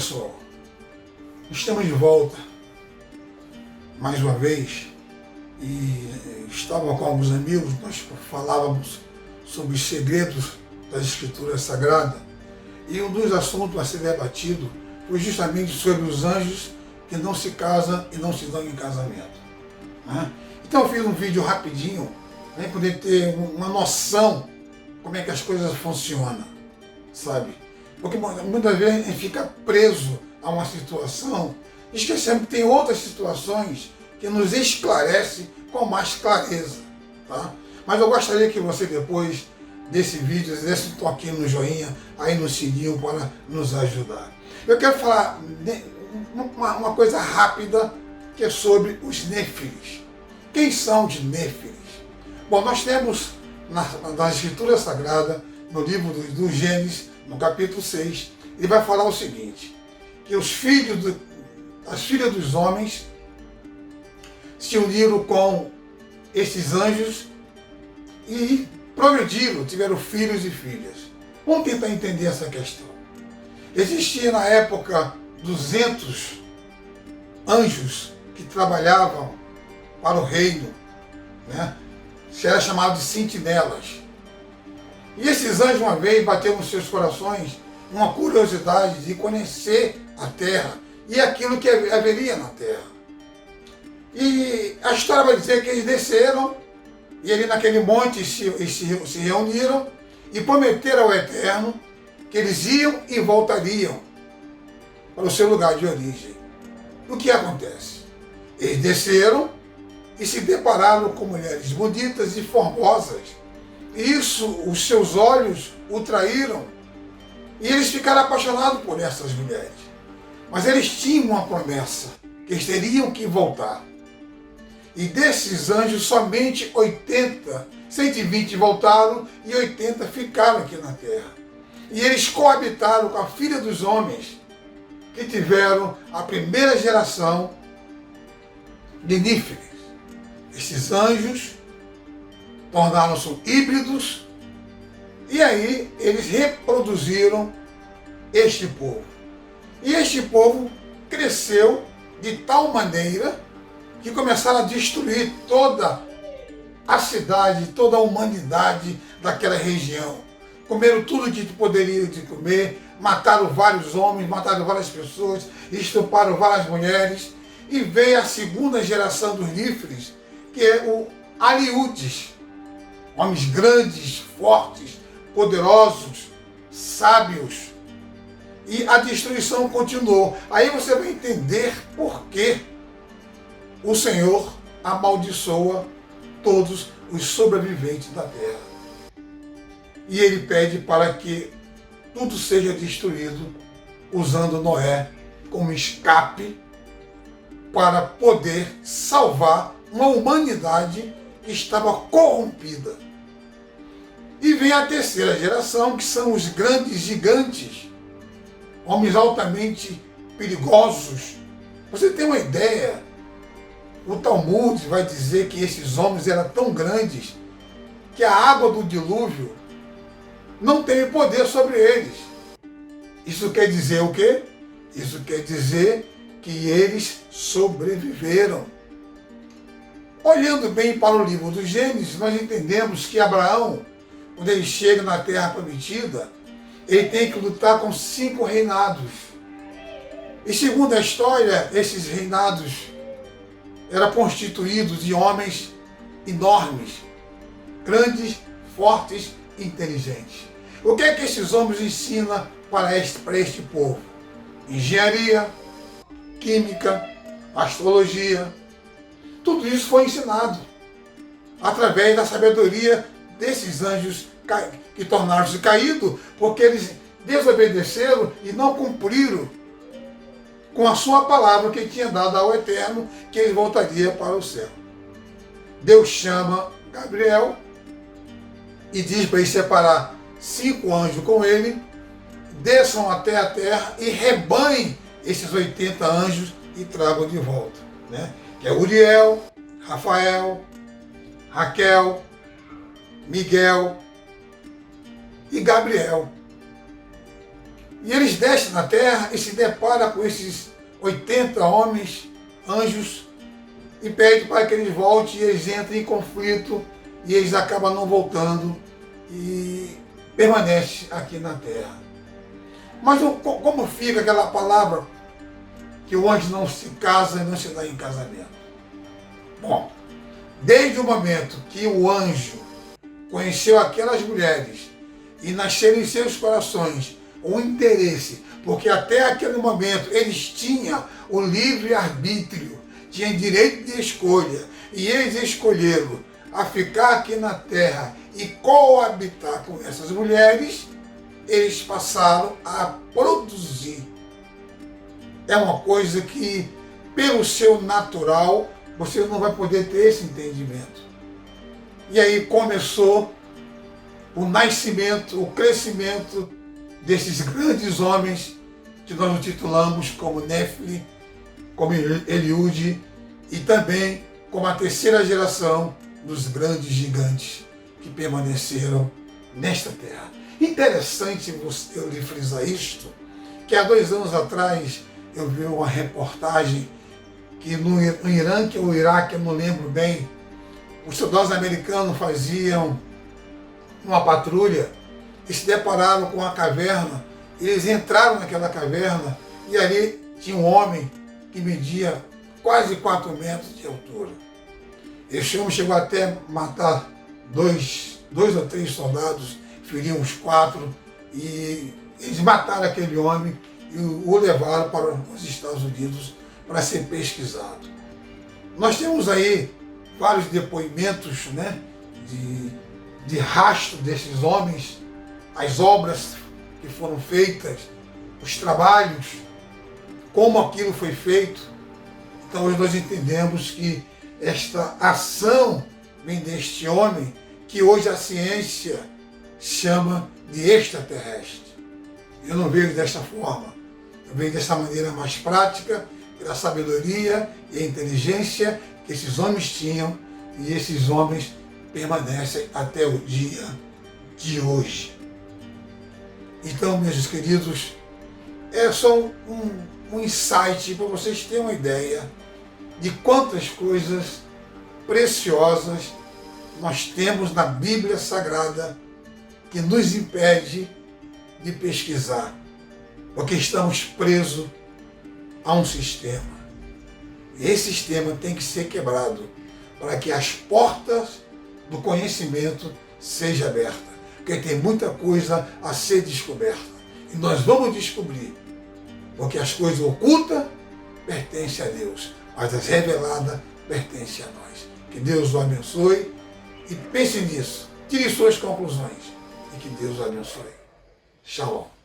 pessoal, estamos de volta mais uma vez e estava com alguns amigos, nós falávamos sobre os segredos das Escrituras Sagradas e um dos assuntos a ser debatido foi justamente sobre os anjos que não se casam e não se dão em casamento. Né? Então eu fiz um vídeo rapidinho para poder ter uma noção como é que as coisas funcionam, sabe? Porque muitas vezes a gente fica preso a uma situação, esquecendo que tem outras situações que nos esclarecem com mais clareza. Tá? Mas eu gostaria que você, depois desse vídeo, desse um toquinho no joinha, aí no sininho, para nos ajudar. Eu quero falar uma coisa rápida, que é sobre os Néfilis. Quem são os Néfilis? Bom, nós temos na Escritura Sagrada, no livro do Gênesis, no capítulo 6, ele vai falar o seguinte, que as filhas dos homens se uniram com esses anjos e progrediram, tiveram filhos e filhas. Vamos tentar entender essa questão. Existia na época 200 anjos que trabalhavam para o reino, né? Que era chamado de sentinelas. E esses anjos uma vez bateram nos seus corações uma curiosidade de conhecer a terra e aquilo que haveria na terra. E a história vai dizer que eles desceram e ali naquele monte se reuniram e prometeram ao Eterno que eles iam e voltariam para o seu lugar de origem. O que acontece? Eles desceram e se depararam com mulheres bonitas e formosas. Isso, os seus olhos o traíram e eles ficaram apaixonados por essas mulheres. Mas eles tinham uma promessa, que eles teriam que voltar. E desses anjos, somente 120 voltaram e 80 ficaram aqui na terra. E eles coabitaram com a filha dos homens, que tiveram a primeira geração de Néfilis. Esses anjos tornaram-se híbridos e aí eles reproduziram este povo. E este povo cresceu de tal maneira que começaram a destruir toda a cidade, toda a humanidade daquela região. Comeram tudo que poderiam de comer, mataram vários homens, mataram várias pessoas, estupraram várias mulheres. E veio a segunda geração dos Néfilis, que é o Aliudes, homens grandes, fortes, poderosos, sábios. E a destruição continuou. Aí você vai entender por que o Senhor amaldiçoa todos os sobreviventes da terra. E ele pede para que tudo seja destruído, usando Noé como escape para poder salvar uma humanidade que estava corrompida. E vem a terceira geração, que são os grandes gigantes, homens altamente perigosos. Você tem uma ideia? O Talmud vai dizer que esses homens eram tão grandes que a água do dilúvio não teve poder sobre eles. Isso quer dizer o quê? Isso quer dizer que eles sobreviveram. Olhando bem para o livro do Gênesis, nós entendemos que Abraão, quando ele chega na terra prometida, ele tem que lutar com 5 reinados. E segundo a história, esses reinados eram constituídos de homens enormes, grandes, fortes e inteligentes. O que é que esses homens ensinam para este povo? Engenharia, química, astrologia. Tudo isso foi ensinado através da sabedoria desses anjos que tornaram-se caídos, porque eles desobedeceram e não cumpriram com a sua palavra que tinha dado ao Eterno, que ele voltaria para o céu. Deus chama Gabriel e diz para ele separar 5 anjos com ele, desçam até a terra e rebanhem esses 80 anjos e tragam de volta. Né? Que é Uriel, Rafael, Raquel, Miguel e Gabriel. E eles descem na terra e se deparam com esses 80 homens, anjos, e pedem para que eles voltem, e eles entram em conflito, e eles acabam não voltando, e permanecem aqui na terra. Mas como fica aquela palavra que o anjo não se casa e não se dá em casamento? Bom, desde o momento que o anjo conheceu aquelas mulheres e nasceram em seus corações o interesse, porque até aquele momento eles tinham o livre-arbítrio, tinham direito de escolha, e eles escolheram a ficar aqui na terra e coabitar com essas mulheres, eles passaram a produzir. É uma coisa que, pelo seu natural, você não vai poder ter esse entendimento. E aí começou o nascimento, o crescimento desses grandes homens que nós intitulamos como Néfili, como Eliúde, e também como a terceira geração dos grandes gigantes que permaneceram nesta terra. Interessante eu lhe frisar isto, que há 2 anos atrás eu vi uma reportagem que no Irã, que é o Iraque, eu não lembro bem, os soldados americanos faziam uma patrulha e se depararam com uma caverna. Eles entraram naquela caverna e ali tinha um homem que media quase 4 metros de altura. Esse homem chegou até matar dois ou 3 soldados, feriam os 4, e eles mataram aquele homem e o levaram para os Estados Unidos para ser pesquisado. Nós temos aí vários depoimentos, né, de rastro desses homens, as obras que foram feitas, os trabalhos, como aquilo foi feito. Então hoje nós entendemos que esta ação vem deste homem que hoje a ciência chama de extraterrestre. Eu não vejo desta forma, eu vejo dessa maneira mais prática, pela sabedoria e a inteligência que esses homens tinham, e esses homens permanecem até o dia de hoje. Então, meus queridos, é só um insight para vocês terem uma ideia de quantas coisas preciosas nós temos na Bíblia Sagrada que nos impede de pesquisar, porque estamos presos a um sistema. E esse sistema tem que ser quebrado para que as portas do conhecimento sejam abertas, porque tem muita coisa a ser descoberta. E nós vamos descobrir, porque as coisas ocultas pertencem a Deus, mas as reveladas pertencem a nós. Que Deus o abençoe e pense nisso. Tire suas conclusões e que Deus o abençoe. Shalom.